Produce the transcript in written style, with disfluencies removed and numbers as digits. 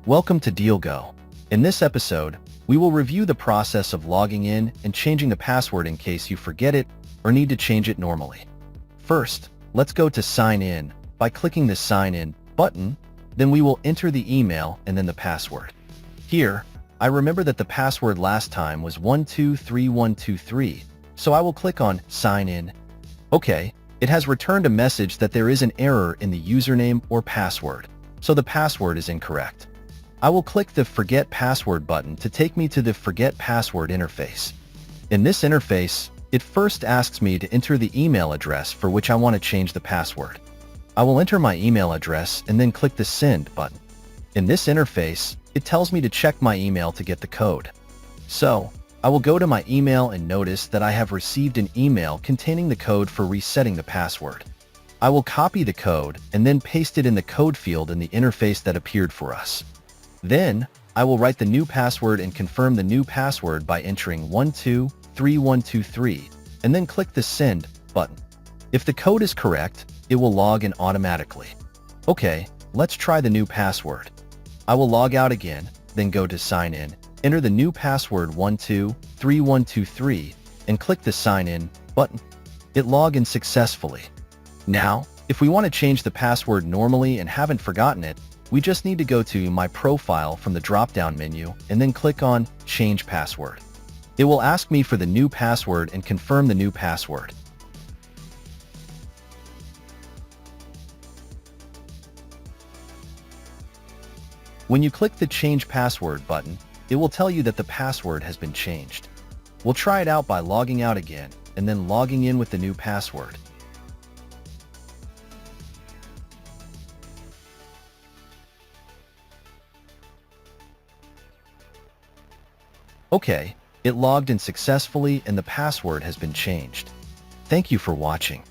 Welcome to DealGo. In this episode, we will review the process of logging in and changing the password in case you forget it or need to change it normally. First, let's go to Sign In by clicking the Sign In button. Then we will enter the email and then the password. Here, I remember that the password last time was 123123, so I will click on Sign In. Okay, it has returned a message that there is an error in the username or password, so the password is incorrect. I will click the Forget Password button to take me to the Forget Password interface. In this interface, it first asks me to enter the email address for which I want to change the password. I will enter my email address and then click the Send button. In this interface, it tells me to check my email to get the code. So, I will go to my email and notice that I have received an email containing the code for resetting the password. I will copy the code and then paste it in the code field in the interface that appeared for us. Then, I will write the new password and confirm the new password by entering 123123 and then click the Send button. If the code is correct, it will log in automatically. Okay, let's try the new password. I will log out again, then go to Sign In, enter the new password 123123 and click the Sign In button. It logged in successfully. Now, if we want to change the password normally and haven't forgotten it, we just need to go to My Profile from the drop-down menu and then click on Change Password. It will ask me for the new password and confirm the new password. When you click the Change Password button, it will tell you that the password has been changed. We'll try it out by logging out again and then logging in with the new password. Okay, it logged in successfully and the password has been changed. Thank you for watching.